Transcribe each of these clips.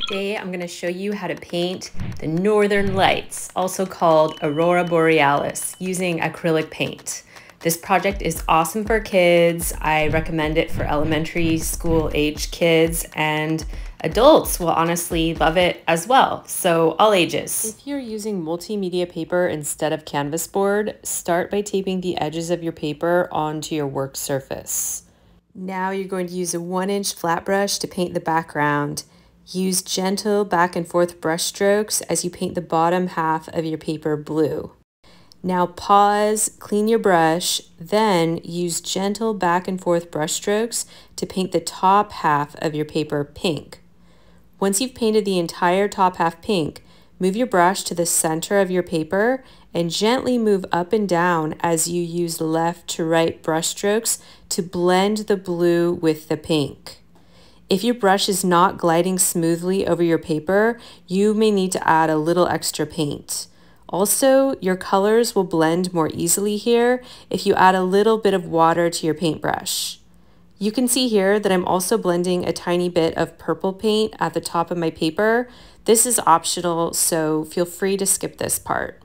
Today I'm going to show you how to paint the Northern Lights, also called Aurora Borealis, using acrylic paint. This project is awesome for kids. I recommend it for elementary school age kids, and adults will honestly love it as well, so all ages. If you're using multimedia paper instead of canvas board, start by taping the edges of your paper onto your work surface. Now you're going to use a 1-inch flat brush to paint the background. Use gentle back and forth brush strokes as you paint the bottom half of your paper blue. Now pause, clean your brush, then use gentle back and forth brush strokes to paint the top half of your paper pink. Once you've painted the entire top half pink, move your brush to the center of your paper and gently move up and down as you use left to right brush strokes to blend the blue with the pink. If your brush is not gliding smoothly over your paper, you may need to add a little extra paint. Also, your colors will blend more easily here if you add a little bit of water to your paintbrush. You can see here that I'm also blending a tiny bit of purple paint at the top of my paper. This is optional, so feel free to skip this part.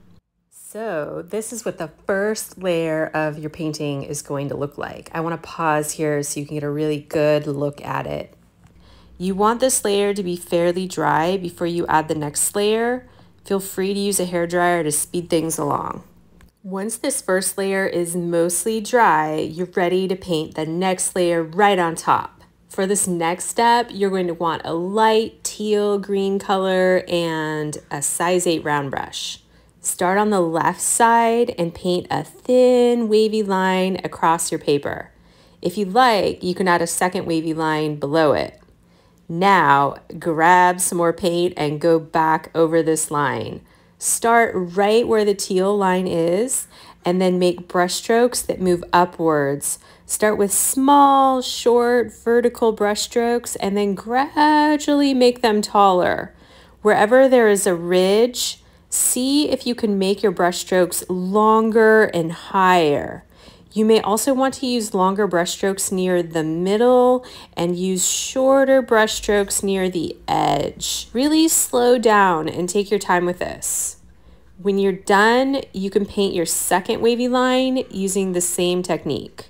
So this is what the first layer of your painting is going to look like. I want to pause here so you can get a really good look at it. You want this layer to be fairly dry before you add the next layer. Feel free to use a hairdryer to speed things along. Once this first layer is mostly dry, you're ready to paint the next layer right on top. For this next step, you're going to want a light teal green color and a size 8 round brush. Start on the left side and paint a thin wavy line across your paper. If you like, you can add a second wavy line below it. Now, grab some more paint and go back over this line. Start right where the teal line is, and then make brush strokes that move upwards. Start with small, short, vertical brush strokes, and then gradually make them taller. Wherever there is a ridge, see if you can make your brush strokes longer and higher. You may also want to use longer brush strokes near the middle and use shorter brush strokes near the edge. Really slow down and take your time with this. When you're done, you can paint your second wavy line using the same technique.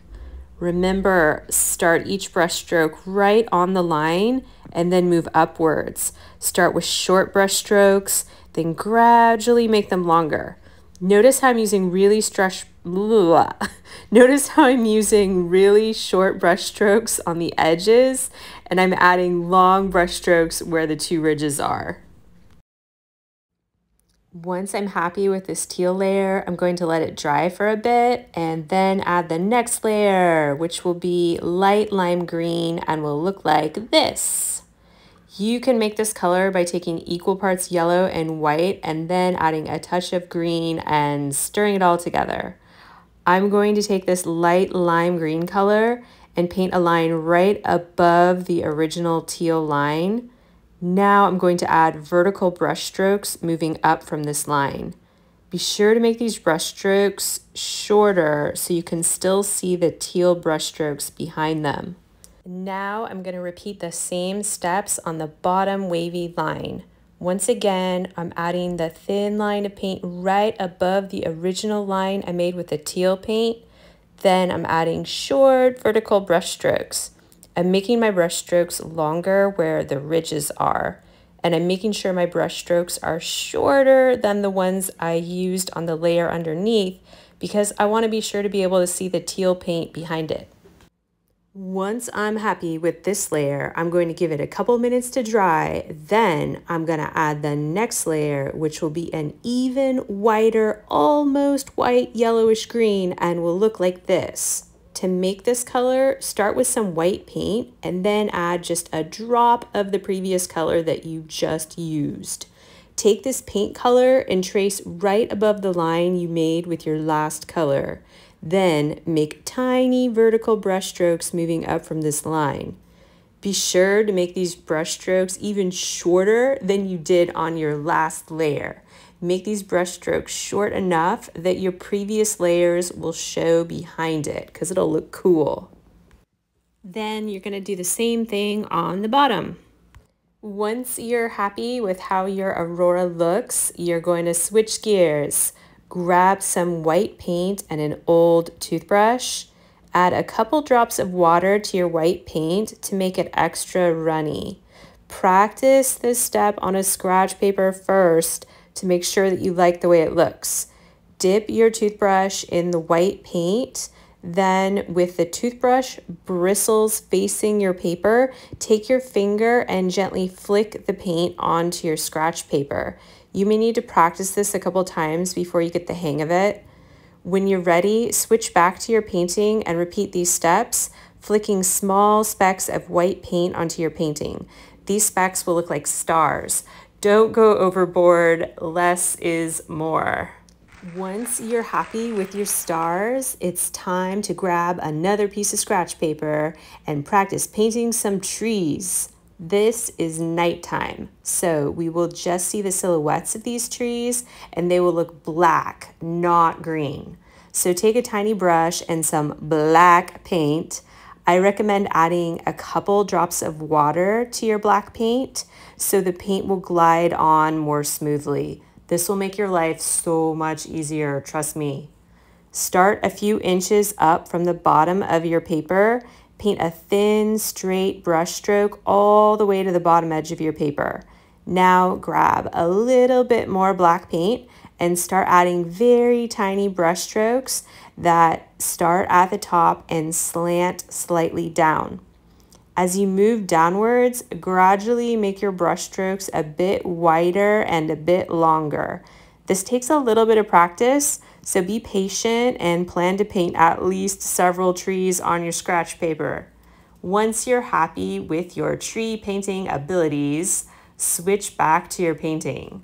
Remember, start each brush stroke right on the line and then move upwards. Start with short brush strokes, then gradually make them longer. Notice how I'm using really short brush strokes on the edges, and I'm adding long brush strokes where the two ridges are. Once I'm happy with this teal layer, I'm going to let it dry for a bit and then add the next layer, which will be light lime green and will look like this. You can make this color by taking equal parts yellow and white and then adding a touch of green and stirring it all together. I'm going to take this light lime green color and paint a line right above the original teal line. Now I'm going to add vertical brush strokes moving up from this line. Be sure to make these brush strokes shorter so you can still see the teal brush strokes behind them. Now I'm going to repeat the same steps on the bottom wavy line. Once again, I'm adding the thin line of paint right above the original line I made with the teal paint. Then I'm adding short vertical brush strokes. I'm making my brush strokes longer where the ridges are, and I'm making sure my brush strokes are shorter than the ones I used on the layer underneath because I want to be sure to be able to see the teal paint behind it. Once I'm happy with this layer, I'm going to give it a couple minutes to dry. Then I'm going to add the next layer, which will be an even whiter, almost white yellowish green, and will look like this. To make this color, start with some white paint and then add just a drop of the previous color that you just used. Take this paint color and trace right above the line you made with your last color. Then make tiny vertical brush strokes moving up from this line. Be sure to make these brush strokes even shorter than you did on your last layer. Make these brush strokes short enough that your previous layers will show behind it because it'll look cool. Then you're going to do the same thing on the bottom. Once you're happy with how your aurora looks, you're going to switch gears. Grab some white paint and an old toothbrush. Add a couple drops of water to your white paint to make it extra runny. Practice this step on a scratch paper first to make sure that you like the way it looks. Dip your toothbrush in the white paint. Then with the toothbrush bristles facing your paper, take your finger and gently flick the paint onto your scratch paper. You may need to practice this a couple times before you get the hang of it. When you're ready, switch back to your painting and repeat these steps, flicking small specks of white paint onto your painting. These specks will look like stars. Don't go overboard, less is more. Once you're happy with your stars, it's time to grab another piece of scratch paper and practice painting some trees. This is nighttime, so we will just see the silhouettes of these trees and they will look black, not green. So take a tiny brush and some black paint. I recommend adding a couple drops of water to your black paint so the paint will glide on more smoothly. This will make your life so much easier, trust me. Start a few inches up from the bottom of your paper. Paint a thin, straight brush stroke all the way to the bottom edge of your paper. Now grab a little bit more black paint and start adding very tiny brush strokes that start at the top and slant slightly down. As you move downwards, gradually make your brush strokes a bit wider and a bit longer. This takes a little bit of practice, so be patient and plan to paint at least several trees on your scratch paper. Once you're happy with your tree painting abilities, switch back to your painting.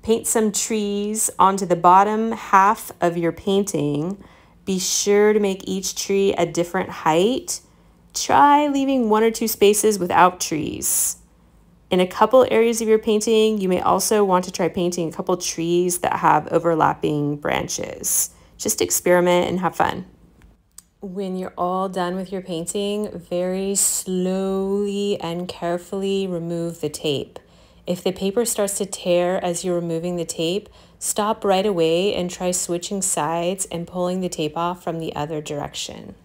Paint some trees onto the bottom half of your painting. Be sure to make each tree a different height. Try leaving 1 or 2 spaces without trees. In a couple areas of your painting, you may also want to try painting a couple trees that have overlapping branches. Just experiment and have fun. When you're all done with your painting, very slowly and carefully remove the tape. If the paper starts to tear as you're removing the tape, stop right away and try switching sides and pulling the tape off from the other direction.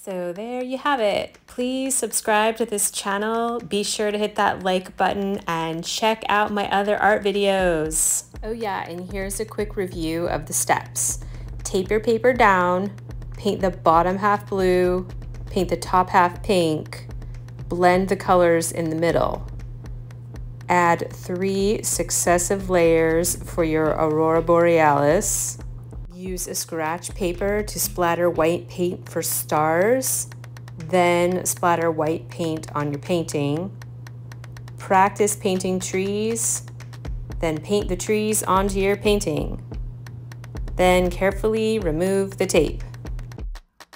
So there you have it. Please subscribe to this channel. Be sure to hit that like button and check out my other art videos. Oh yeah, and here's a quick review of the steps. Tape your paper down, paint the bottom half blue, paint the top half pink, blend the colors in the middle. Add 3 successive layers for your aurora borealis. Use a scratch paper to splatter white paint for stars, then splatter white paint on your painting. Practice painting trees, then paint the trees onto your painting. Then carefully remove the tape.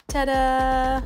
Ta-da!